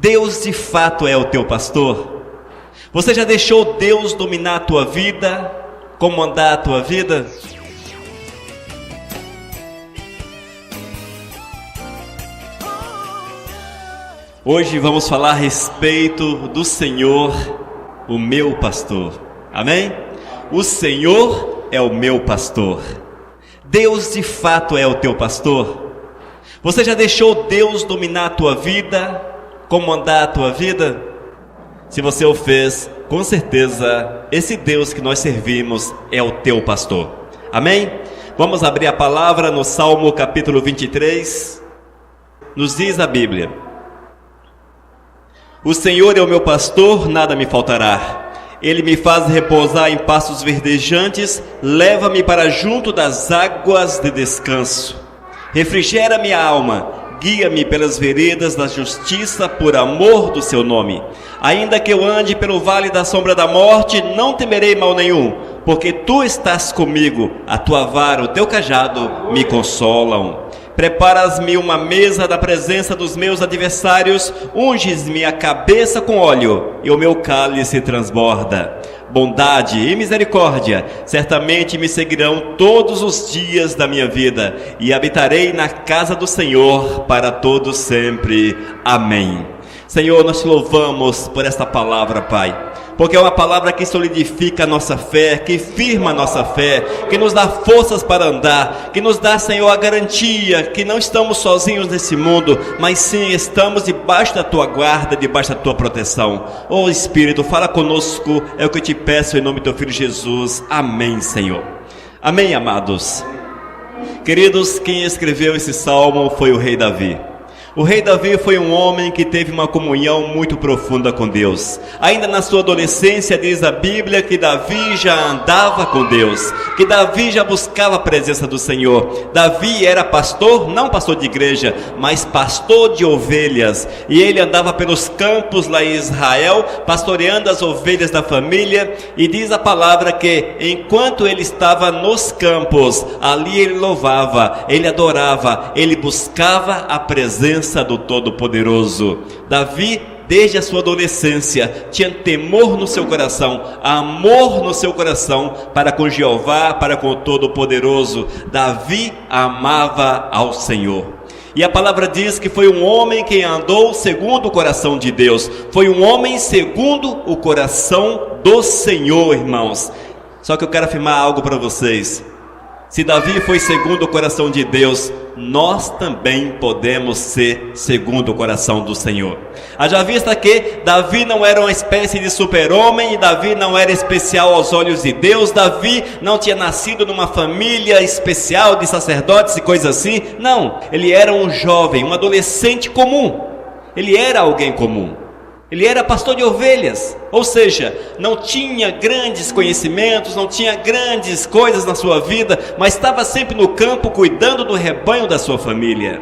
Deus de fato é o teu pastor? Você já deixou Deus dominar a tua vida, comandar a tua vida? Hoje vamos falar a respeito do Senhor, o meu pastor. Amém? O Senhor é o meu pastor. Deus de fato é o teu pastor? Você já deixou Deus dominar a tua vida, comandar a tua vida? Se você o fez, com certeza esse Deus que nós servimos é o teu pastor. Amém? Vamos abrir a palavra no Salmo capítulo 23. Nos diz a Bíblia: o Senhor é o meu pastor, nada me faltará. Ele me faz repousar em pastos verdejantes, leva-me para junto das águas de descanso. Refrigera minha alma, guia-me pelas veredas da justiça por amor do seu nome. Ainda que eu ande pelo vale da sombra da morte, não temerei mal nenhum, porque tu estás comigo, a tua vara, o teu cajado me consolam. Preparas-me uma mesa na presença dos meus adversários, unges-me a cabeça com óleo, e o meu cálice transborda. Bondade e misericórdia certamente me seguirão todos os dias da minha vida, e habitarei na casa do Senhor para todo sempre. Amém. Senhor, nós te louvamos por esta palavra, Pai, porque é uma palavra que solidifica a nossa fé, que firma a nossa fé, que nos dá forças para andar, que nos dá, Senhor, a garantia que não estamos sozinhos nesse mundo, mas sim estamos debaixo da tua guarda, debaixo da tua proteção. Ó Espírito, fala conosco, é o que eu te peço em nome do teu Filho Jesus. Amém, Senhor. Amém, amados. Queridos, quem escreveu esse salmo foi o rei Davi. O rei Davi foi um homem que teve uma comunhão muito profunda com Deus. Ainda na sua adolescência, diz a Bíblia que Davi já andava com Deus, que Davi já buscava a presença do Senhor. Davi era pastor, não pastor de igreja, mas pastor de ovelhas. E ele andava pelos campos lá em Israel, pastoreando as ovelhas da família. E diz a palavra que enquanto ele estava nos campos, ali ele louvava, ele adorava, ele buscava a presença do Todo-Poderoso. Davi, desde a sua adolescência, tinha temor no seu coração, amor no seu coração para com Jeová, para com o Todo-Poderoso. Davi amava ao Senhor. E a palavra diz que foi um homem que andou segundo o coração de Deus. Foi um homem segundo o coração do Senhor, irmãos. Só que eu quero afirmar algo para vocês. Se Davi foi segundo o coração de Deus, nós também podemos ser segundo o coração do Senhor. Haja vista que Davi não era uma espécie de super-homem, e Davi não era especial aos olhos de Deus. Davi não tinha nascido numa família especial de sacerdotes e coisas assim. Não, ele era um jovem, um adolescente comum. Ele era alguém comum. Ele era pastor de ovelhas, ou seja, não tinha grandes conhecimentos, não tinha grandes coisas na sua vida, mas estava sempre no campo cuidando do rebanho da sua família.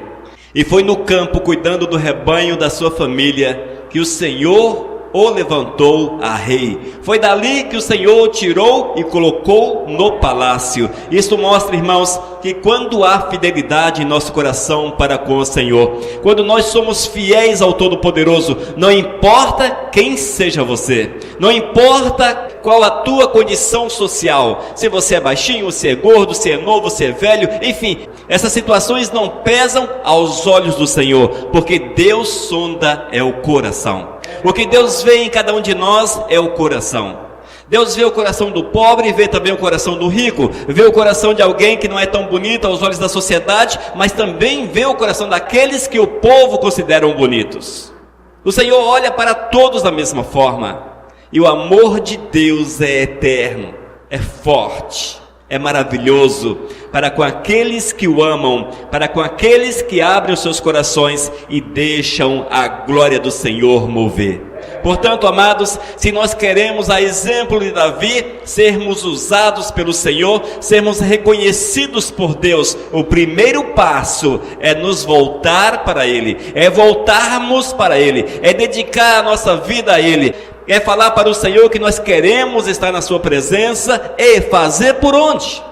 E foi no campo cuidando do rebanho da sua família que o Senhor o levantou a rei. Foi dali que o Senhor o tirou e colocou no palácio. Isso mostra, irmãos, que quando há fidelidade em nosso coração para com o Senhor, quando nós somos fiéis ao Todo-Poderoso, não importa quem seja você, não importa qual a tua condição social, se você é baixinho, se é gordo, se é novo, se é velho, enfim, essas situações não pesam aos olhos do Senhor, porque Deus sonda é o coração. O que Deus vê em cada um de nós é o coração. Deus vê o coração do pobre e vê também o coração do rico. Vê o coração de alguém que não é tão bonito aos olhos da sociedade, mas também vê o coração daqueles que o povo consideram bonitos. O Senhor olha para todos da mesma forma. E o amor de Deus é eterno, é forte, é maravilhoso para com aqueles que o amam, para com aqueles que abrem os seus corações e deixam a glória do Senhor mover. Portanto, amados, se nós queremos, a exemplo de Davi, sermos usados pelo Senhor, sermos reconhecidos por Deus, o primeiro passo é nos voltar para Ele, é voltarmos para Ele, é dedicar a nossa vida a Ele, é falar para o Senhor que nós queremos estar na sua presença e fazer por onde?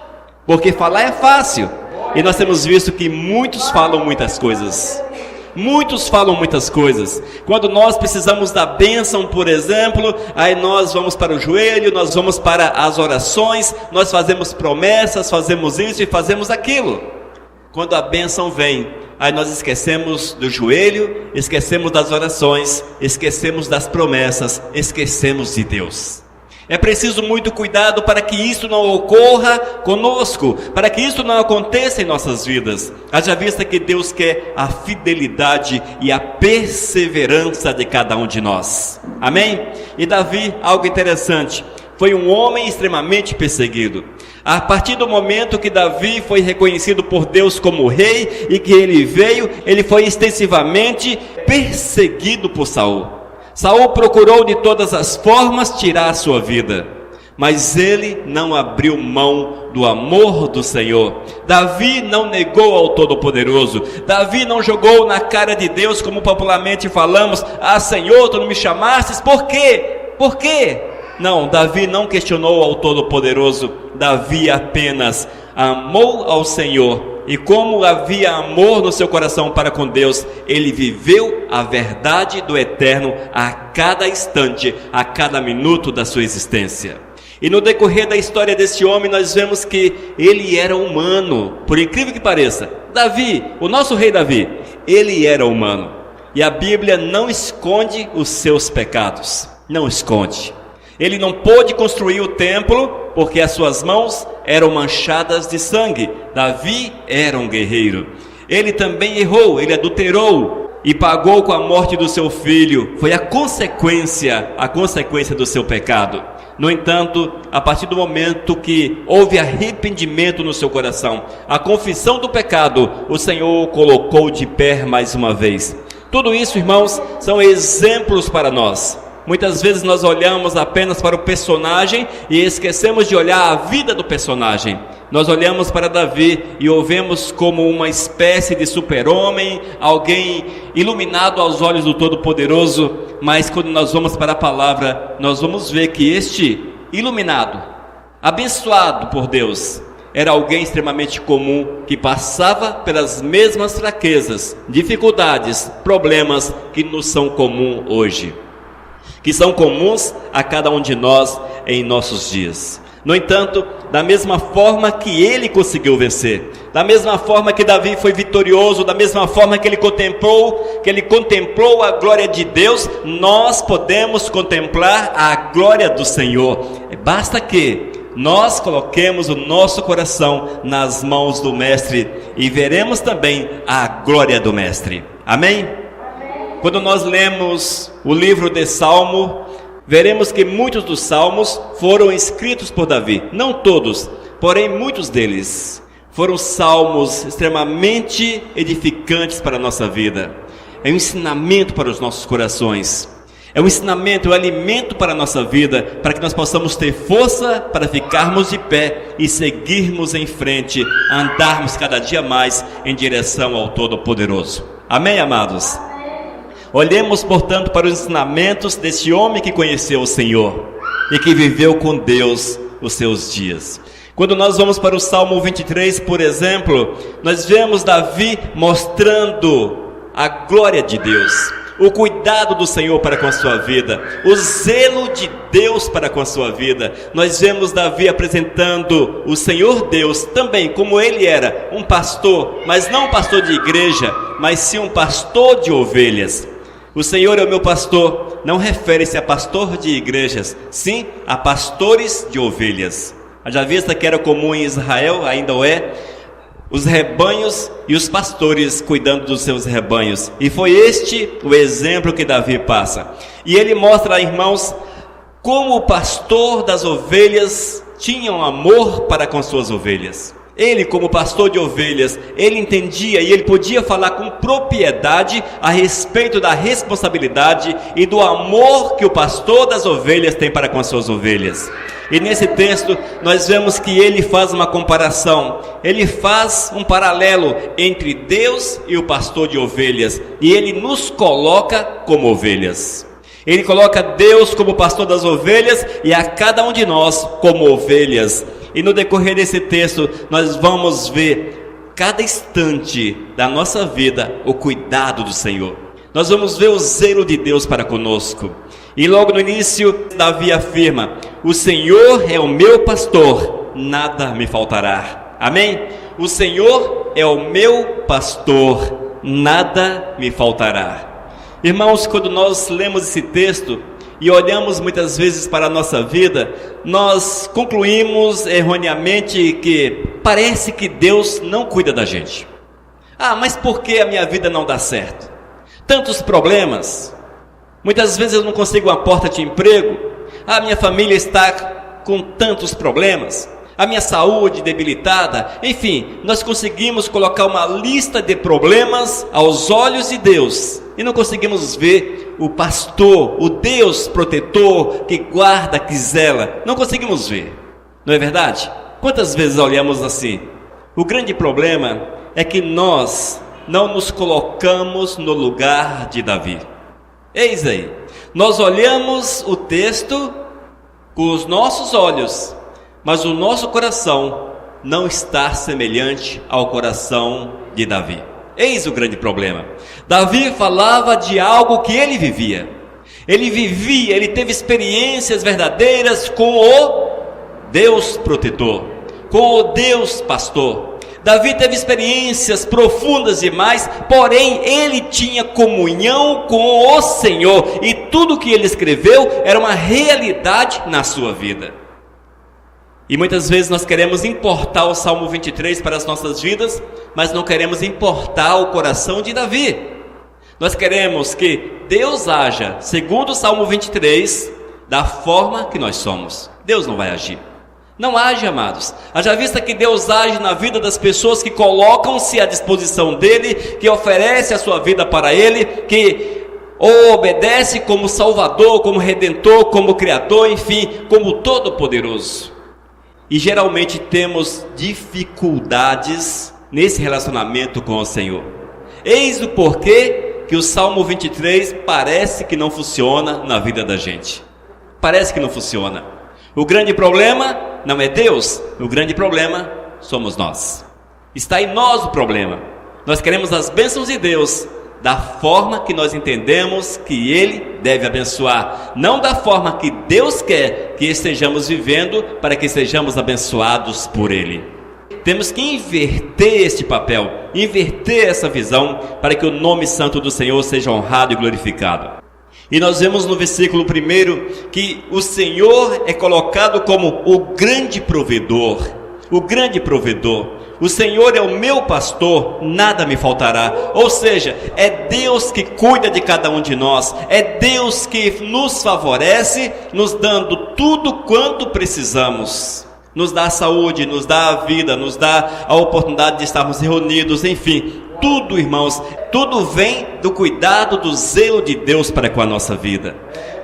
Porque falar é fácil, e nós temos visto que muitos falam muitas coisas. Muitos falam muitas coisas. Quando nós precisamos da bênção, por exemplo, aí nós vamos para o joelho, nós vamos para as orações, nós fazemos promessas, fazemos isso e fazemos aquilo. Quando a bênção vem, aí nós esquecemos do joelho, esquecemos das orações, esquecemos das promessas, esquecemos de Deus. É preciso muito cuidado para que isso não ocorra conosco, para que isso não aconteça em nossas vidas. Haja vista que Deus quer a fidelidade e a perseverança de cada um de nós. Amém? E Davi, algo interessante, foi um homem extremamente perseguido. A partir do momento que Davi foi reconhecido por Deus como rei e que ele veio, ele foi extensivamente perseguido por Saul. Saul procurou de todas as formas tirar a sua vida, mas ele não abriu mão do amor do Senhor. Davi não negou ao Todo-Poderoso. Davi não jogou na cara de Deus, como popularmente falamos: ah, Senhor, tu não me chamastes, por quê? Por quê? Não, Davi não questionou ao Todo-Poderoso. Davi apenas amou ao Senhor. E como havia amor no seu coração para com Deus, ele viveu a verdade do eterno a cada instante, a cada minuto da sua existência. E no decorrer da história desse homem, nós vemos que ele era humano, por incrível que pareça. Davi, o nosso rei Davi, ele era humano. E a Bíblia não esconde os seus pecados, não esconde. Ele não pôde construir o templo porque as suas mãos eram manchadas de sangue. Davi era um guerreiro. Ele também errou, ele adulterou e pagou com a morte do seu filho. Foi a consequência do seu pecado. No entanto, a partir do momento que houve arrependimento no seu coração, a confissão do pecado, o Senhor o colocou de pé mais uma vez. Tudo isso, irmãos, são exemplos para nós. Muitas vezes nós olhamos apenas para o personagem e esquecemos de olhar a vida do personagem. Nós olhamos para Davi e o vemos como uma espécie de super-homem, alguém iluminado aos olhos do Todo-Poderoso, mas quando nós vamos para a palavra, nós vamos ver que este iluminado, abençoado por Deus, era alguém extremamente comum, que passava pelas mesmas fraquezas, dificuldades, problemas que nos são comuns hoje, que são comuns a cada um de nós em nossos dias. No entanto, da mesma forma que ele conseguiu vencer, da mesma forma que Davi foi vitorioso, da mesma forma que ele contemplou a glória de Deus, nós podemos contemplar a glória do Senhor. Basta que nós coloquemos o nosso coração nas mãos do Mestre e veremos também a glória do Mestre. Amém? Quando nós lemos o livro de Salmo, veremos que muitos dos salmos foram escritos por Davi. Não todos, porém muitos deles foram salmos extremamente edificantes para a nossa vida. É um ensinamento para os nossos corações. É um ensinamento, um alimento para a nossa vida, para que nós possamos ter força para ficarmos de pé e seguirmos em frente, andarmos cada dia mais em direção ao Todo-Poderoso. Amém, amados? Olhemos, portanto, para os ensinamentos desse homem que conheceu o Senhor e que viveu com Deus os seus dias. Quando nós vamos para o Salmo 23, por exemplo, nós vemos Davi mostrando a glória de Deus, o cuidado do Senhor para com a sua vida, o zelo de Deus para com a sua vida. Nós vemos Davi apresentando o Senhor Deus também como ele era, um pastor, mas não um pastor de igreja, mas sim um pastor de ovelhas. O Senhor é o meu pastor, não refere-se a pastor de igrejas, sim a pastores de ovelhas. Já vista que era comum em Israel, ainda o é, os rebanhos e os pastores cuidando dos seus rebanhos. E foi este o exemplo que Davi passa. E ele mostra, irmãos, como o pastor das ovelhas tinha um amor para com suas ovelhas. Ele, como pastor de ovelhas, ele entendia e ele podia falar com propriedade a respeito da responsabilidade e do amor que o pastor das ovelhas tem para com as suas ovelhas. E nesse texto nós vemos que ele faz uma comparação, ele faz um paralelo entre Deus e o pastor de ovelhas, e ele nos coloca como ovelhas. Ele coloca Deus como pastor das ovelhas e a cada um de nós como ovelhas. E no decorrer desse texto nós vamos ver cada instante da nossa vida o cuidado do Senhor. Nós vamos ver o zelo de Deus para conosco. E logo no início, Davi afirma: o Senhor é o meu pastor, nada me faltará. Amém? O Senhor é o meu pastor, nada me faltará. Irmãos, quando nós lemos esse texto e olhamos muitas vezes para a nossa vida, nós concluímos erroneamente que parece que Deus não cuida da gente. Mas por que a minha vida não dá certo? Tantos problemas. Muitas vezes eu não consigo uma porta de emprego. Minha família está com tantos problemas. A minha saúde debilitada. Enfim, nós conseguimos colocar uma lista de problemas aos olhos de Deus e não conseguimos ver o pastor, o Deus protetor que guarda, que zela. Não conseguimos ver, não é verdade? Quantas vezes olhamos assim? O grande problema é que nós não nos colocamos no lugar de Davi. Eis aí, nós olhamos o texto com os nossos olhos, mas o nosso coração não está semelhante ao coração de Davi. Eis o grande problema. Davi falava de algo que ele vivia. Ele teve experiências verdadeiras com o Deus protetor, com o Deus pastor. Davi teve experiências profundas demais, porém ele tinha comunhão com o Senhor, e tudo que ele escreveu era uma realidade na sua vida. E muitas vezes nós queremos importar o Salmo 23 para as nossas vidas, mas não queremos importar o coração de Davi. Nós queremos que Deus haja, segundo o Salmo 23, da forma que nós somos. Deus não vai agir. Não age, amados. Haja vista que Deus age na vida das pessoas que colocam-se à disposição dEle, que oferece a sua vida para Ele, que o obedece como Salvador, como Redentor, como Criador, enfim, como Todo-Poderoso. E geralmente temos dificuldades nesse relacionamento com o Senhor. Eis o porquê que o Salmo 23 parece que não funciona na vida da gente. Parece que não funciona. O grande problema não é Deus, o grande problema somos nós. Está em nós o problema. Nós queremos as bênçãos de Deus da forma que nós entendemos que Ele deve abençoar, não da forma que Deus quer que estejamos vivendo para que sejamos abençoados por Ele. Temos que inverter este papel, inverter essa visão para que o nome santo do Senhor seja honrado e glorificado. E nós vemos no versículo 1 que o Senhor é colocado como o grande provedor. O grande provedor. O Senhor é o meu pastor, nada me faltará. Ou seja, é Deus que cuida de cada um de nós. É Deus que nos favorece, nos dando tudo quanto precisamos. Nos dá a saúde, nos dá a vida, nos dá a oportunidade de estarmos reunidos, enfim. Tudo, irmãos, tudo vem do cuidado, do zelo de Deus para com a nossa vida.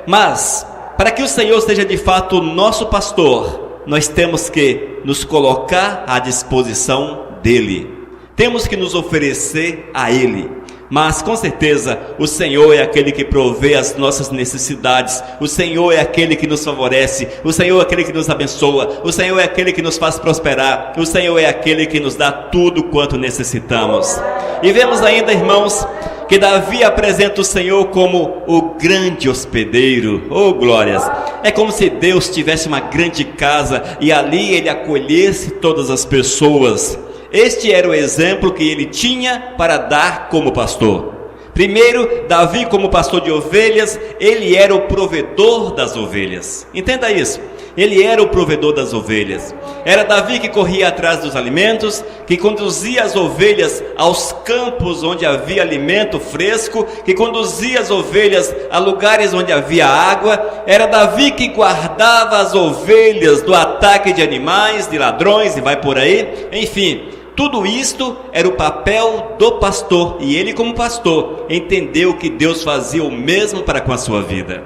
Mas, para que o Senhor seja de fato o nosso pastor, nós temos que nos colocar à disposição dEle. Temos que nos oferecer a Ele. Mas com certeza o Senhor é aquele que provê as nossas necessidades. O Senhor é aquele que nos favorece. O Senhor é aquele que nos abençoa. O Senhor é aquele que nos faz prosperar. O Senhor é aquele que nos dá tudo quanto necessitamos. E vemos ainda, irmãos, que Davi apresenta o Senhor como o grande hospedeiro. Oh, glórias! É como se Deus tivesse uma grande casa e ali Ele acolhesse todas as pessoas. Este era o exemplo que ele tinha para dar como pastor. Primeiro, Davi como pastor de ovelhas, ele era o provedor das ovelhas. Entenda isso. Ele era o provedor das ovelhas. Era Davi que corria atrás dos alimentos, que conduzia as ovelhas aos campos onde havia alimento fresco, que conduzia as ovelhas a lugares onde havia água. Era Davi que guardava as ovelhas do ataque de animais, de ladrões e vai por aí. Enfim, tudo isto era o papel do pastor, e ele como pastor entendeu que Deus fazia o mesmo para com a sua vida.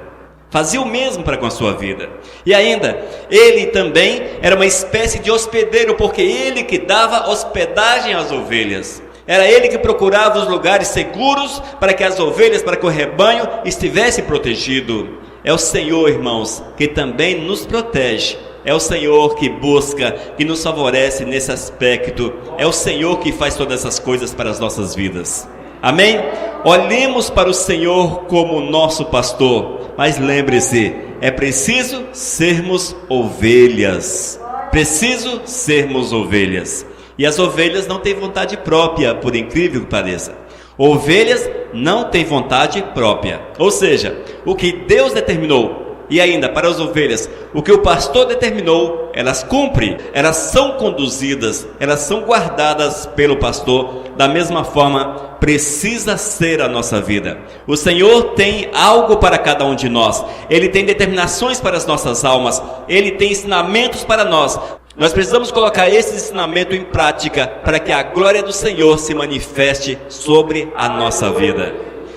Fazia o mesmo para com a sua vida. E ainda, ele também era uma espécie de hospedeiro, porque ele que dava hospedagem às ovelhas. Era ele que procurava os lugares seguros para que as ovelhas, para que o rebanho estivesse protegido. É o Senhor, irmãos, que também nos protege. É o Senhor que busca, que nos favorece nesse aspecto. É o Senhor que faz todas essas coisas para as nossas vidas. Amém? Olhemos para o Senhor como nosso pastor, mas lembre-se, é preciso sermos ovelhas. Preciso sermos ovelhas. E as ovelhas não têm vontade própria, por incrível que pareça. Ovelhas não têm vontade própria. Ou seja, o que Deus determinou, e ainda para as ovelhas, o que o pastor determinou, elas cumprem, elas são conduzidas, elas são guardadas pelo pastor. Da mesma forma, precisa ser a nossa vida. O Senhor tem algo para cada um de nós. Ele tem determinações para as nossas almas. Ele tem ensinamentos para nós. Nós precisamos colocar esse ensinamento em prática para que a glória do Senhor se manifeste sobre a nossa vida.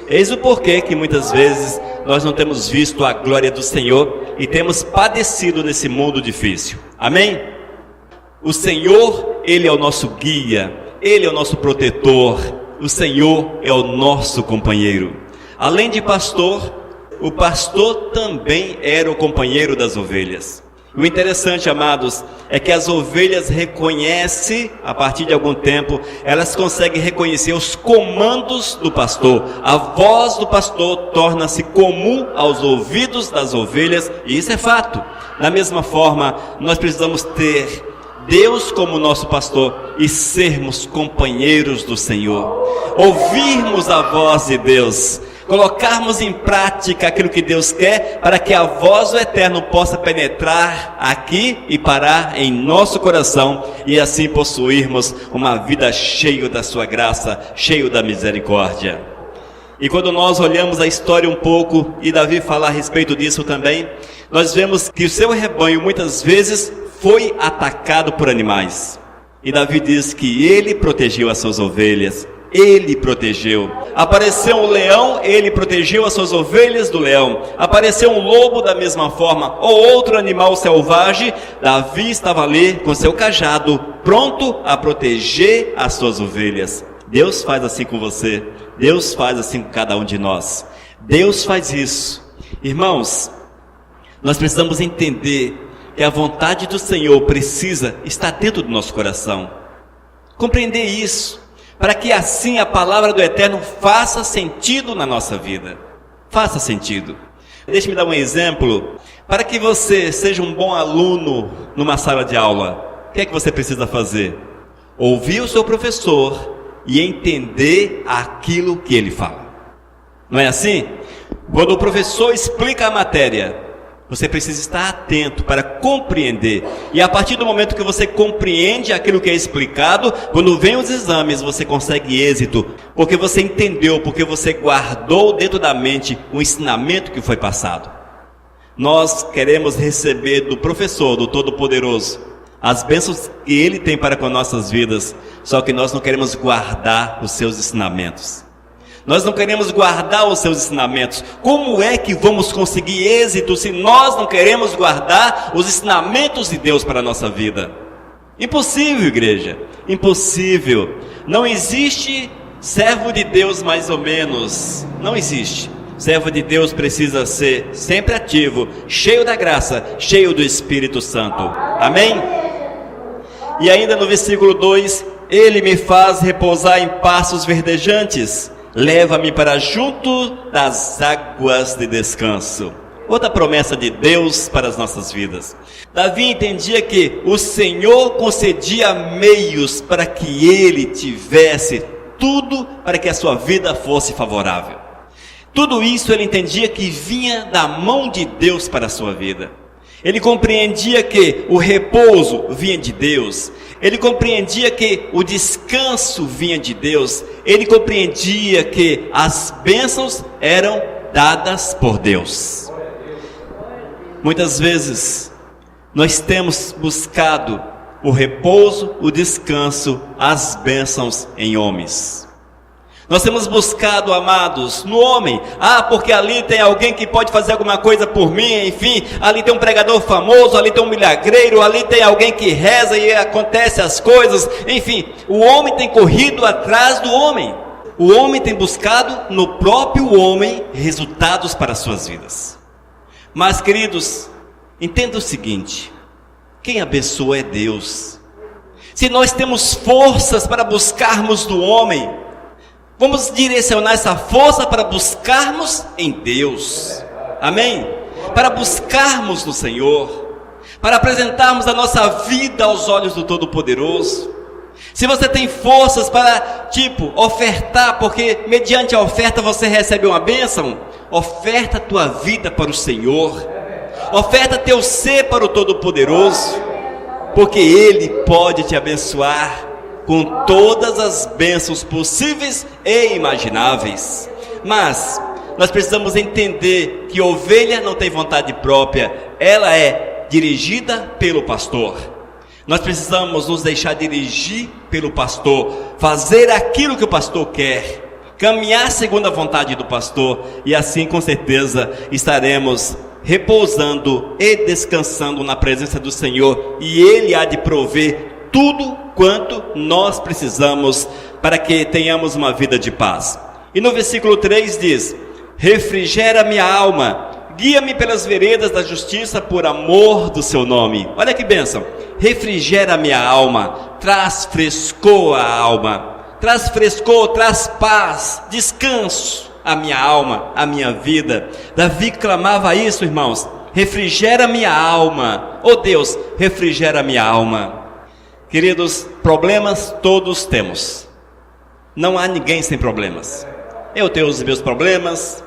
Eis o porquê que muitas vezes nós não temos visto a glória do Senhor e temos padecido nesse mundo difícil. Amém? O Senhor, Ele é o nosso guia, Ele é o nosso protetor, o Senhor é o nosso companheiro. Além de pastor, o pastor também era o companheiro das ovelhas. O interessante, amados, é que as ovelhas reconhecem, a partir de algum tempo, elas conseguem reconhecer os comandos do pastor. A voz do pastor torna-se comum aos ouvidos das ovelhas, e isso é fato. Da mesma forma, nós precisamos ter Deus como nosso pastor e sermos companheiros do Senhor. Ouvirmos a voz de Deus, colocarmos em prática aquilo que Deus quer, para que a voz do Eterno possa penetrar aqui e parar em nosso coração, e assim possuirmos uma vida cheia da sua graça, cheio da misericórdia. E quando nós olhamos a história um pouco, e Davi fala a respeito disso também, nós vemos que o seu rebanho muitas vezes foi atacado por animais. E Davi diz que ele protegeu as suas ovelhas. Ele protegeu. Apareceu um leão, ele protegeu as suas ovelhas do leão. Apareceu um lobo da mesma forma, ou outro animal selvagem, Davi estava ali com seu cajado, pronto a proteger as suas ovelhas. Deus faz assim com você, Deus faz assim com cada um de nós. Deus faz isso. Irmãos, nós precisamos entender que a vontade do Senhor precisa estar dentro do nosso coração. Compreender isso, para que assim a palavra do Eterno faça sentido na nossa vida. Faça sentido. Deixe-me dar um exemplo. Para que você seja um bom aluno numa sala de aula, o que é que você precisa fazer? Ouvir o seu professor e entender aquilo que ele fala. Não é assim? Quando o professor explica a matéria, você precisa estar atento para compreender. E a partir do momento que você compreende aquilo que é explicado, quando vem os exames, você consegue êxito. Porque você entendeu, porque você guardou dentro da mente o ensinamento que foi passado. Nós queremos receber do professor, do Todo-Poderoso, as bênçãos que Ele tem para com nossas vidas. Só que nós não queremos guardar os seus ensinamentos. Nós não queremos guardar os seus ensinamentos. Como é que vamos conseguir êxito se nós não queremos guardar os ensinamentos de Deus para a nossa vida? Impossível, igreja. Impossível. Não existe servo de Deus mais ou menos. Não existe. Servo de Deus precisa ser sempre ativo, cheio da graça, cheio do Espírito Santo. Amém? E ainda no versículo 2, Ele me faz repousar em pastos verdejantes. Leva-me para junto das águas de descanso. Outra promessa de Deus para as nossas vidas. Davi entendia que o Senhor concedia meios para que ele tivesse tudo para que a sua vida fosse favorável. Tudo isso ele entendia que vinha da mão de Deus para a sua vida. Ele compreendia que o repouso vinha de Deus. Ele compreendia que o descanso vinha de Deus. Ele compreendia que as bênçãos eram dadas por Deus. Muitas vezes nós temos buscado o repouso, o descanso, as bênçãos em homens. Nós temos buscado, amados, no homem. Porque ali tem alguém que pode fazer alguma coisa por mim, enfim. Ali tem um pregador famoso, ali tem um milagreiro, ali tem alguém que reza e acontece as coisas. Enfim, o homem tem corrido atrás do homem. O homem tem buscado no próprio homem resultados para as suas vidas. Mas, queridos, entenda o seguinte. quem abençoa é Deus. Se nós temos forças para buscarmos do homem, vamos direcionar essa força para buscarmos em Deus. Amém? Para buscarmos no Senhor, para apresentarmos a nossa vida aos olhos do Todo-Poderoso. Se você tem forças para, ofertar, porque mediante a oferta você recebe uma bênção, oferta a tua vida para o Senhor, oferta teu ser para o Todo-Poderoso, porque Ele pode te abençoar com todas as bênçãos possíveis e imagináveis. Mas nós precisamos entender que ovelha não tem vontade própria, ela é dirigida pelo pastor. Nós precisamos nos deixar dirigir pelo pastor, fazer aquilo que o pastor quer, caminhar segundo a vontade do pastor, e assim com certeza estaremos repousando e descansando na presença do Senhor, e Ele há de prover tudo quanto nós precisamos para que tenhamos uma vida de paz. E no versículo 3 diz: refrigera minha alma, guia-me pelas veredas da justiça por amor do seu nome. Olha que bênção. Refrigera minha alma, traz frescor à alma, traz frescor, traz paz, descanso à minha alma, à minha vida. Davi clamava isso, irmãos: refrigera minha alma, oh Deus, refrigera minha alma. Queridos, problemas todos temos, não há ninguém sem problemas. Eu tenho os meus problemas,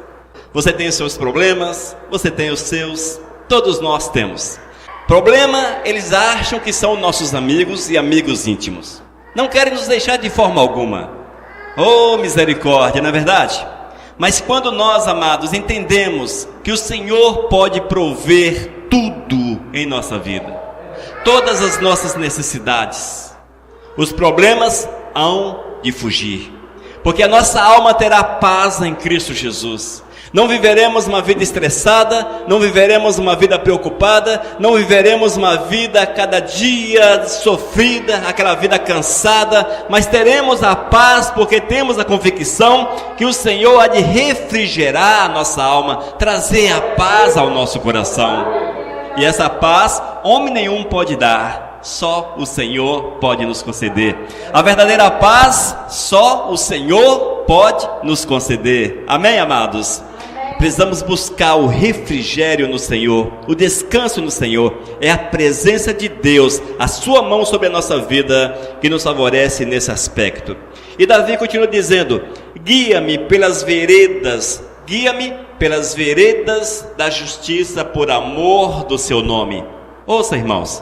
você tem os seus problemas, você tem os seus, todos nós temos. Problema, eles acham que são nossos amigos e amigos íntimos, não querem nos deixar de forma alguma. Oh, misericórdia, não é verdade? Mas quando nós, amados, entendemos que o Senhor pode prover tudo em nossa vida, todas as nossas necessidades, os problemas hão de fugir, porque a nossa alma terá paz em Cristo Jesus. Não viveremos uma vida estressada, não viveremos uma vida preocupada, não viveremos uma vida cada dia sofrida, aquela vida cansada, mas teremos a paz, porque temos a convicção que o Senhor há de refrigerar a nossa alma, trazer a paz ao nosso coração. E essa paz, homem nenhum pode dar, só o Senhor pode nos conceder. A verdadeira paz, só o Senhor pode nos conceder. Amém, amados? Precisamos buscar o refrigério no Senhor, o descanso no Senhor. É a presença de Deus, a sua mão sobre a nossa vida, que nos favorece nesse aspecto. E Davi continua dizendo: guia-me pelas veredas, guia-me pelas veredas da justiça por amor do seu nome. Ouça, irmãos,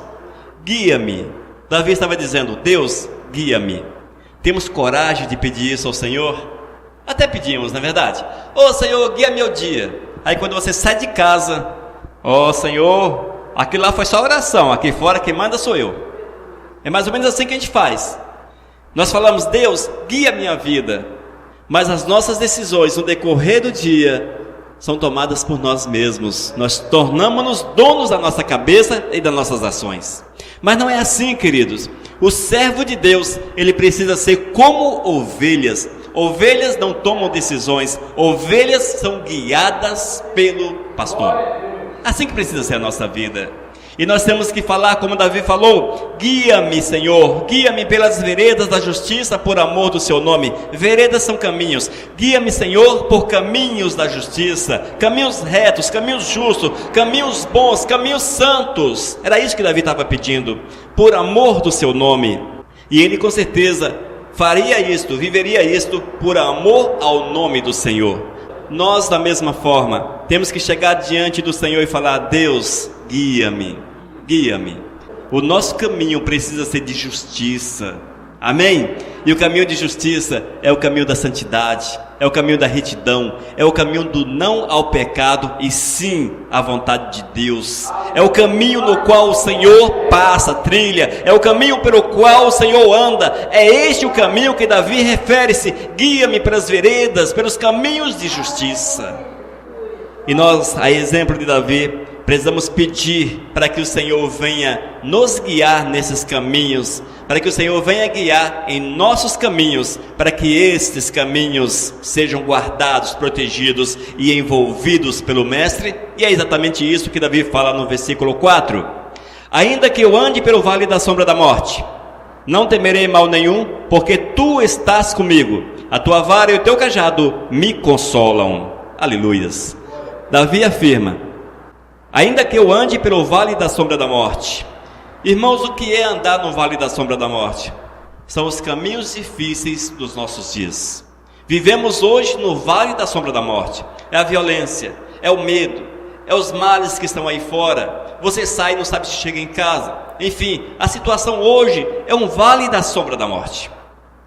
guia-me. Davi estava dizendo: Deus, guia-me. Temos coragem de pedir isso ao Senhor? Até pedimos, não é verdade? Ô Senhor, guia meu dia. Aí quando você sai de casa: ó Senhor, aquilo lá foi só oração, aqui fora quem manda sou eu. É mais ou menos assim que a gente faz. Nós falamos: Deus, guia a minha vida. Mas as nossas decisões no decorrer do dia são tomadas por nós mesmos. Nós tornamos-nos donos da nossa cabeça e das nossas ações. Mas não é assim, queridos. O servo de Deus, ele precisa ser como ovelhas. Ovelhas não tomam decisões, ovelhas são guiadas pelo pastor. Assim que precisa ser a nossa vida. E nós temos que falar como Davi falou: guia-me, Senhor, guia-me pelas veredas da justiça por amor do seu nome. Veredas são caminhos. Guia-me, Senhor, por caminhos da justiça, caminhos retos, caminhos justos, caminhos bons, caminhos santos. Era isso que Davi estava pedindo, por amor do seu nome. E ele com certeza faria isto, viveria isto por amor ao nome do Senhor. Nós, da mesma forma, temos que chegar diante do Senhor e falar: Deus, guia-me, guia-me. O nosso caminho precisa ser de justiça. Amém? E o caminho de justiça é o caminho da santidade, é o caminho da retidão, é o caminho do não ao pecado e sim à vontade de Deus. É o caminho no qual o Senhor passa, trilha, é o caminho pelo qual o Senhor anda. É este o caminho que Davi refere-se: guia-me pelas veredas, pelos caminhos de justiça. E nós, a exemplo de Davi, precisamos pedir para que o Senhor venha nos guiar nesses caminhos, para que o Senhor venha guiar em nossos caminhos, para que estes caminhos sejam guardados, protegidos e envolvidos pelo Mestre. E é exatamente isso que Davi fala no versículo 4. Ainda que eu ande pelo vale da sombra da morte, não temerei mal nenhum, porque tu estás comigo. A tua vara e o teu cajado me consolam. Aleluias. Davi afirma: ainda que eu ande pelo vale da sombra da morte. Irmãos, o que é andar no vale da sombra da morte? São os caminhos difíceis dos nossos dias. Vivemos hoje no vale da sombra da morte. É a violência, é o medo, é os males que estão aí fora. Você sai e não sabe se chega em casa. Enfim, a situação hoje é um vale da sombra da morte.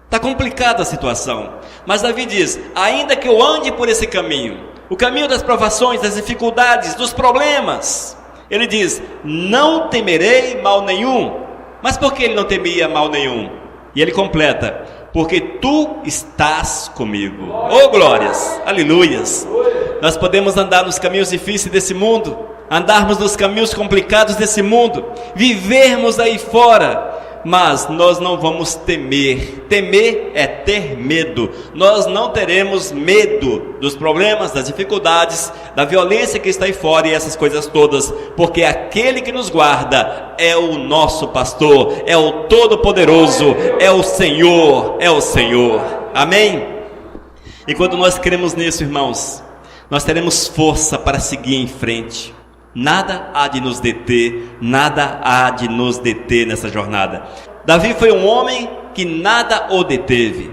Está complicada a situação. Mas Davi diz: ainda que eu ande por esse caminho, o caminho das provações, das dificuldades, dos problemas, ele diz: não temerei mal nenhum. Mas por que ele não temia mal nenhum? E ele completa: porque tu estás comigo. Oh glórias, aleluias. Nós podemos andar nos caminhos difíceis desse mundo, andarmos nos caminhos complicados desse mundo, vivermos aí fora, mas nós não vamos temer. Temer é ter medo. Nós não teremos medo dos problemas, das dificuldades, da violência que está aí fora e essas coisas todas, porque aquele que nos guarda é o nosso pastor, é o Todo-Poderoso, é o Senhor, é o Senhor. Amém? E quando nós cremos nisso, irmãos, nós teremos força para seguir em frente. Nada há de nos deter, nada há de nos deter nessa jornada. Davi foi um homem que nada o deteve.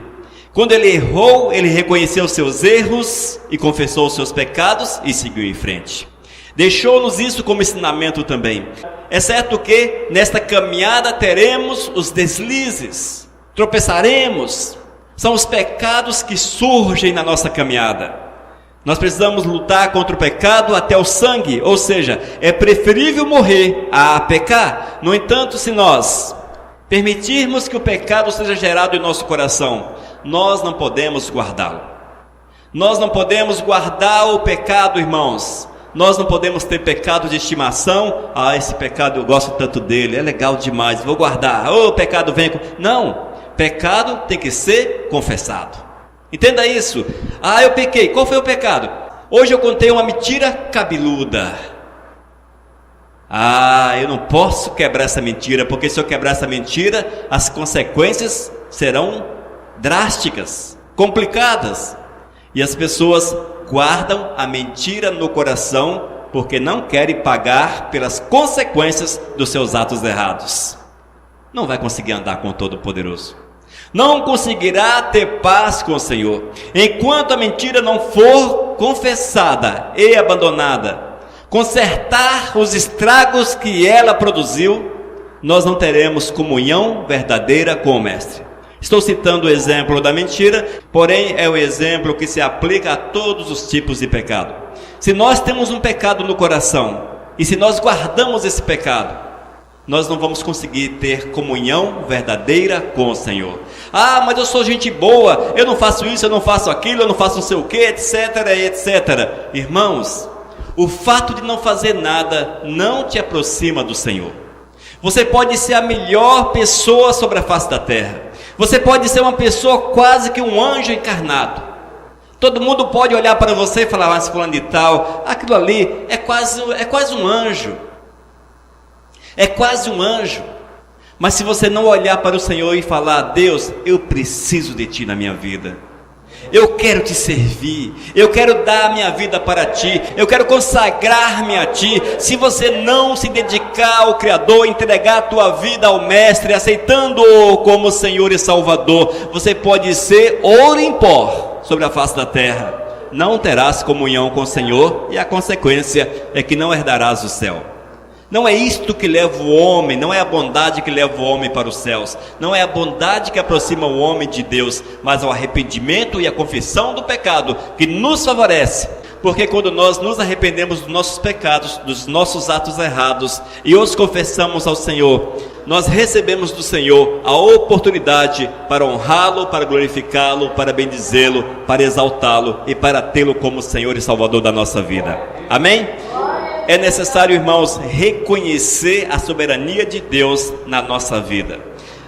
Quando ele errou, ele reconheceu seus erros e confessou os seus pecados e seguiu em frente. Deixou-nos isso como ensinamento também. É certo que nesta caminhada teremos os deslizes, tropeçaremos. São os pecados que surgem na nossa caminhada. Nós precisamos lutar contra o pecado até o sangue, ou seja, é preferível morrer a pecar. No entanto, se nós permitirmos que o pecado seja gerado em nosso coração, nós não podemos guardá-lo. Nós não podemos guardar o pecado, irmãos. Nós não podemos ter pecado de estimação. Ah, esse pecado eu gosto tanto dele, é legal demais, vou guardar. Oh, o pecado vem com... Não, pecado tem que ser confessado. Entenda isso. Ah, eu pequei. Qual foi o pecado? Hoje eu contei uma mentira cabeluda. Ah, eu não posso quebrar essa mentira, porque se eu quebrar essa mentira, as consequências serão drásticas, complicadas. E as pessoas guardam a mentira no coração, porque não querem pagar pelas consequências dos seus atos errados. Não vai conseguir andar com o Todo-Poderoso. Não conseguirá ter paz com o Senhor, enquanto a mentira não for confessada e abandonada. Consertar os estragos que ela produziu, nós não teremos comunhão verdadeira com o Mestre. Estou citando o exemplo da mentira, porém é o exemplo que se aplica a todos os tipos de pecado. Se nós temos um pecado no coração, e se nós guardamos esse pecado, nós não vamos conseguir ter comunhão verdadeira com o Senhor. Ah, mas eu sou gente boa, eu não faço isso, eu não faço aquilo, eu não faço não sei o que, etc, etc. Irmãos, o fato de não fazer nada não te aproxima do Senhor. Você pode ser a melhor pessoa sobre a face da terra. Você pode ser uma pessoa quase que um anjo encarnado. Todo mundo pode olhar para você e falar: mas fulano de tal, aquilo ali é quase um anjo. É quase um anjo. Mas se você não olhar para o Senhor e falar: Deus, eu preciso de Ti na minha vida, eu quero Te servir, eu quero dar a minha vida para Ti, eu quero consagrar-me a Ti. Se você não se dedicar ao Criador, entregar a tua vida ao Mestre, aceitando-o como Senhor e Salvador, você pode ser ouro em pó sobre a face da terra. Não terás comunhão com o Senhor e a consequência é que não herdarás o céu. Não é isto que leva o homem, não é a bondade que leva o homem para os céus, não é a bondade que aproxima o homem de Deus, mas o arrependimento e a confissão do pecado que nos favorece, porque quando nós nos arrependemos dos nossos pecados, dos nossos atos errados e os confessamos ao Senhor, nós recebemos do Senhor a oportunidade para honrá-lo, para glorificá-lo, para bendizê-lo, para exaltá-lo e para tê-lo como Senhor e Salvador da nossa vida. Amém? É necessário, irmãos, reconhecer a soberania de Deus na nossa vida.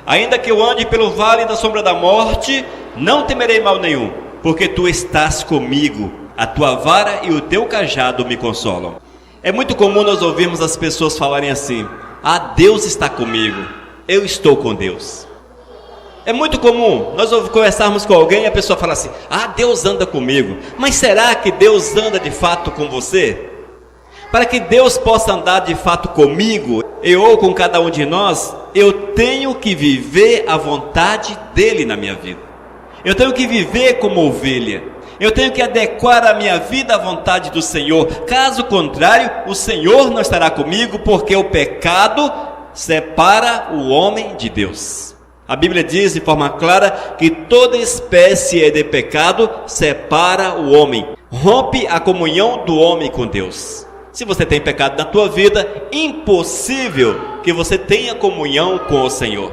Ainda que eu ande pelo vale da sombra da morte, não temerei mal nenhum, porque Tu estás comigo, a Tua vara e o Teu cajado me consolam. É muito comum nós ouvirmos as pessoas falarem assim: Ah, Deus está comigo, eu estou com Deus. É muito comum nós conversarmos com alguém e a pessoa fala assim: ah, Deus anda comigo. Mas será que Deus anda de fato com você? Para que Deus possa andar de fato comigo, ou com cada um de nós, eu tenho que viver a vontade dele na minha vida. Eu tenho que viver como ovelha. Eu tenho que adequar a minha vida à vontade do Senhor. Caso contrário, o Senhor não estará comigo, porque o pecado separa o homem de Deus. A Bíblia diz de forma clara que toda espécie de pecado separa o homem, rompe a comunhão do homem com Deus. Se você tem pecado na tua vida, impossível que você tenha comunhão com o Senhor.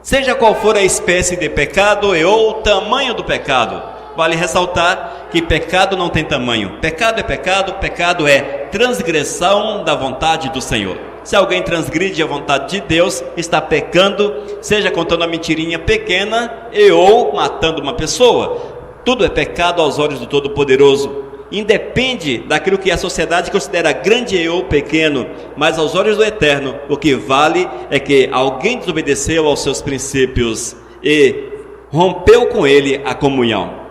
Seja qual for a espécie de pecado ou o tamanho do pecado, vale ressaltar que pecado não tem tamanho. Pecado é transgressão da vontade do Senhor. Se alguém transgride a vontade de Deus, está pecando, seja contando uma mentirinha pequena ou matando uma pessoa. Tudo é pecado aos olhos do Todo-Poderoso. Independe daquilo que a sociedade considera grande ou pequeno, mas aos olhos do Eterno, o que vale é que alguém desobedeceu aos seus princípios e rompeu com ele a comunhão.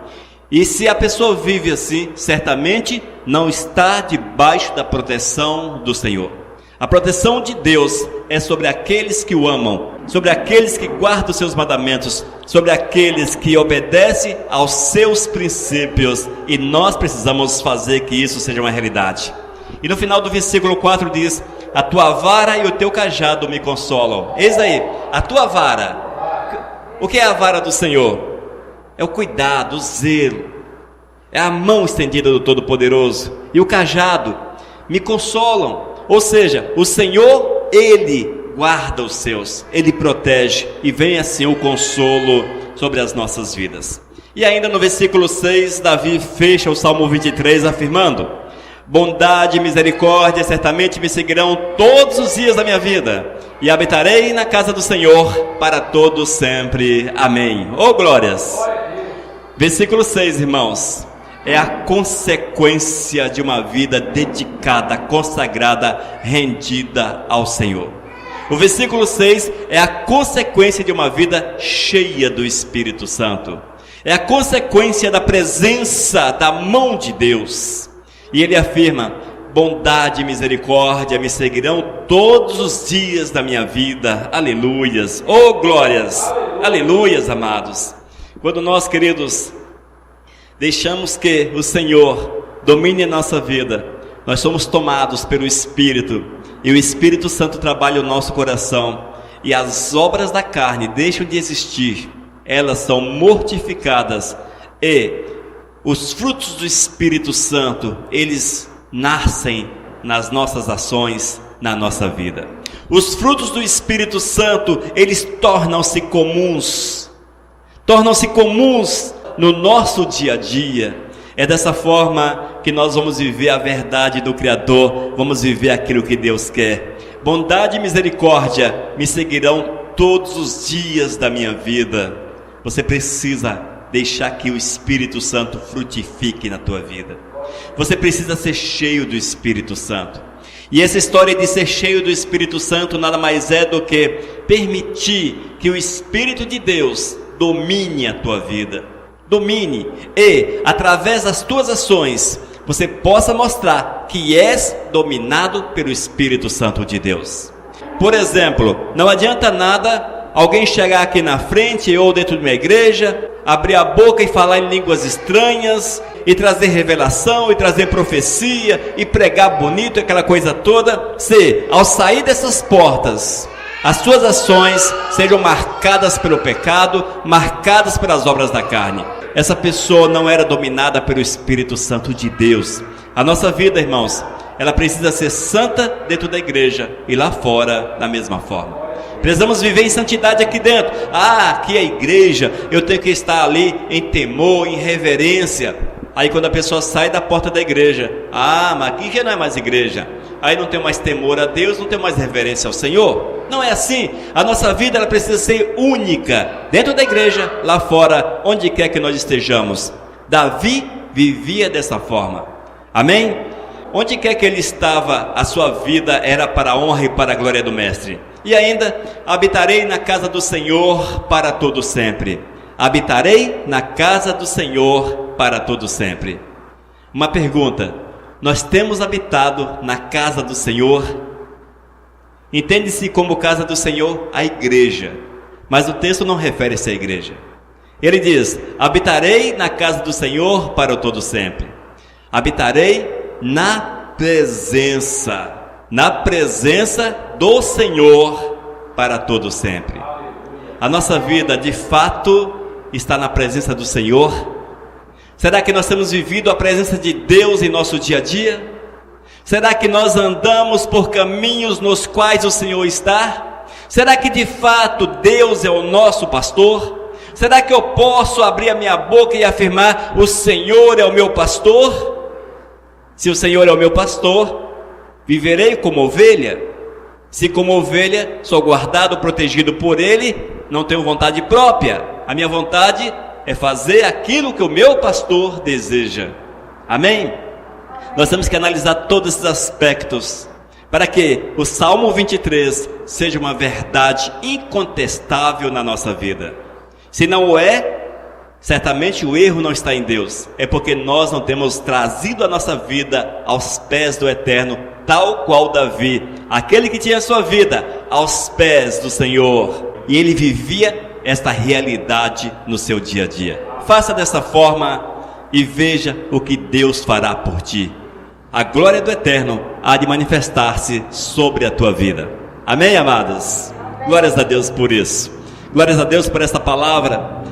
E se a pessoa vive assim, certamente não está debaixo da proteção do Senhor. A proteção de Deus é sobre aqueles que o amam, sobre aqueles que guardam os seus mandamentos, sobre aqueles que obedecem aos seus princípios, e nós precisamos fazer que isso seja uma realidade. E no final do versículo 4 diz: a tua vara e o teu cajado me consolam. Eis aí, a tua vara. O que é a vara do Senhor? É o cuidado, o zelo, é a mão estendida do Todo-Poderoso, e o cajado me consolam. Ou seja, o Senhor, Ele guarda os seus, Ele protege, e vem assim o consolo sobre as nossas vidas. E ainda no versículo 6, Davi fecha o Salmo 23 afirmando: bondade e misericórdia certamente me seguirão todos os dias da minha vida, e habitarei na casa do Senhor para todos sempre. Amém. Oh, glórias! Versículo 6, irmãos, é a consequência de uma vida dedicada, consagrada, rendida ao Senhor. O versículo 6 é a consequência de uma vida cheia do Espírito Santo. É a consequência da presença da mão de Deus. E ele afirma: bondade e misericórdia me seguirão todos os dias da minha vida. Aleluias, oh glórias, aleluias, amados. Quando nós, queridos, deixamos que o Senhor domine a nossa vida, nós somos tomados pelo Espírito, e o Espírito Santo trabalha o nosso coração, e as obras da carne deixam de existir, elas são mortificadas, e os frutos do Espírito Santo, eles nascem nas nossas ações, na nossa vida. Os frutos do Espírito Santo, eles tornam-se comuns no nosso dia a dia. É dessa forma que nós vamos viver a verdade do Criador, vamos viver aquilo que Deus quer. Bondade e misericórdia me seguirão todos os dias da minha vida. Você precisa deixar que o Espírito Santo frutifique na tua vida. Você precisa ser cheio do Espírito Santo. E essa história de ser cheio do Espírito Santo nada mais é do que permitir que o Espírito de Deus domine a tua vida. Domine, e através das tuas ações você possa mostrar que és dominado pelo Espírito Santo de Deus. Por exemplo, não adianta nada alguém chegar aqui na frente ou dentro de uma igreja, abrir a boca e falar em línguas estranhas, e trazer revelação, e trazer profecia, e pregar bonito, aquela coisa toda, se ao sair dessas portas as suas ações sejam marcadas pelo pecado, marcadas pelas obras da carne. Essa pessoa não era dominada pelo Espírito Santo de Deus. A nossa vida, irmãos, ela precisa ser santa dentro da igreja e lá fora da mesma forma. Precisamos viver em santidade aqui dentro. Aqui é a igreja, eu tenho que estar ali em temor, em reverência. Aí quando a pessoa sai da porta da igreja, mas aqui já não é mais igreja. Aí não tem mais temor a Deus, não tem mais reverência ao Senhor. Não é assim. A nossa vida ela precisa ser única, dentro da igreja, lá fora, onde quer que nós estejamos. Davi vivia dessa forma. Amém? onde quer que ele estava, a sua vida era para a honra e para a glória do Mestre. E ainda, habitarei na casa do Senhor para todo sempre. Habitarei na casa do Senhor para todo sempre. Uma pergunta: nós temos habitado na casa do Senhor? Entende-se como casa do Senhor a igreja, mas o texto não refere-se à igreja. Ele diz: habitarei na casa do Senhor para todo sempre. Habitarei na presença do Senhor para todo sempre. A nossa vida, de fato, está na presença do Senhor? Será que nós temos vivido a presença de Deus em nosso dia a dia? Será que nós andamos por caminhos nos quais o Senhor está? Será que de fato Deus é o nosso pastor? Será que eu posso abrir a minha boca e afirmar: o Senhor é o meu pastor? Se o Senhor é o meu pastor, viverei como ovelha. Se como ovelha sou guardado, protegido por Ele, não tenho vontade própria. A minha vontade é fazer aquilo que o meu pastor deseja. Amém? Nós temos que analisar todos esses aspectos para que o Salmo 23 seja uma verdade incontestável na nossa vida. Se não o é, certamente o erro não está em Deus. É porque nós não temos trazido a nossa vida aos pés do Eterno, tal qual Davi, aquele que tinha a sua vida aos pés do Senhor. E ele vivia esta realidade no seu dia a dia. Faça dessa forma e veja o que Deus fará por ti. A glória do Eterno há de manifestar-se sobre a tua vida. Amém, amados? Glórias a Deus por isso. Glórias a Deus por esta palavra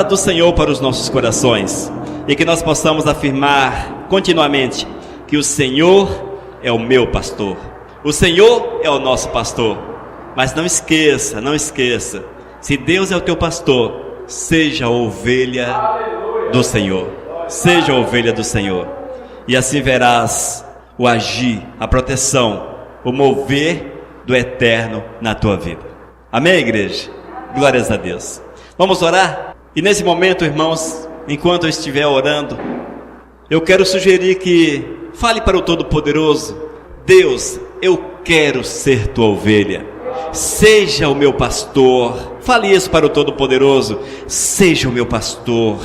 do Senhor para os nossos corações. E que nós possamos afirmar continuamente que o Senhor é o meu pastor. O Senhor é o nosso pastor. Mas não esqueça, se Deus é o teu pastor, seja ovelha do Senhor. Seja ovelha do Senhor. E assim verás o agir, a proteção, o mover do Eterno na tua vida. Amém, igreja? Glórias a Deus. Vamos orar? E nesse momento, irmãos, enquanto eu estiver orando, eu quero sugerir que fale para o Todo-Poderoso: Deus, eu quero ser tua ovelha. Seja o meu pastor. Fale isso para o Todo-Poderoso: seja o meu pastor.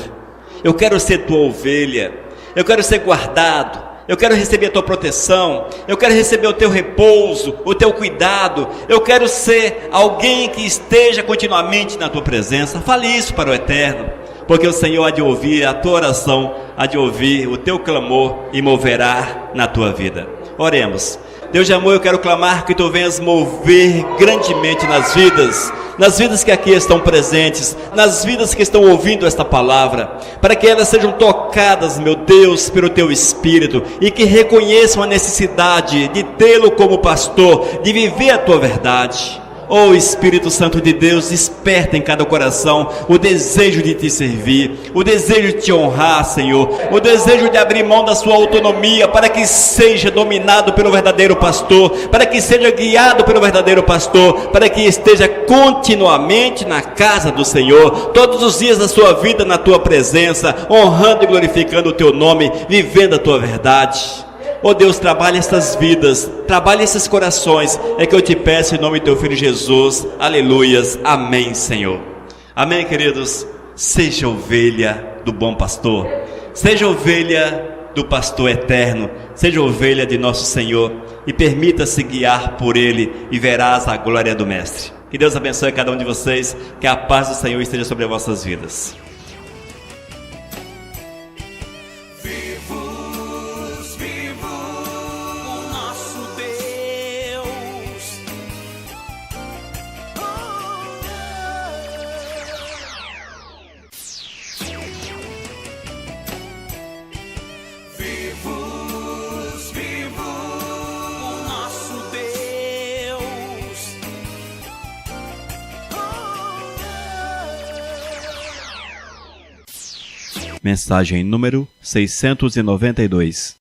Eu quero ser tua ovelha. Eu quero ser guardado. Eu quero receber a tua proteção. Eu quero receber o teu repouso, o teu cuidado. Eu quero ser alguém que esteja continuamente na tua presença. Fale isso para o Eterno, porque o Senhor há de ouvir a tua oração, há de ouvir o teu clamor e moverá na tua vida. Oremos. Deus de amor, eu quero clamar que tu venhas mover grandemente nas vidas que aqui estão presentes, nas vidas que estão ouvindo esta palavra, para que elas sejam tocadas, meu Deus, pelo teu Espírito, e que reconheçam a necessidade de tê-lo como pastor, de viver a tua verdade. Oh Espírito Santo de Deus, desperta em cada coração o desejo de te servir, o desejo de te honrar, Senhor, o desejo de abrir mão da sua autonomia para que seja dominado pelo verdadeiro pastor, para que seja guiado pelo verdadeiro pastor, para que esteja continuamente na casa do Senhor, todos os dias da sua vida na tua presença, honrando e glorificando o teu nome, vivendo a tua verdade. Oh Deus, trabalha estas vidas, trabalha esses corações, é que eu te peço em nome do teu Filho Jesus, aleluias, amém, Senhor. Amém, queridos. Seja ovelha do bom pastor, seja ovelha do pastor eterno, seja ovelha de nosso Senhor e permita-se guiar por Ele e verás a glória do Mestre. Que Deus abençoe cada um de vocês, que a paz do Senhor esteja sobre as vossas vidas. Mensagem número 692.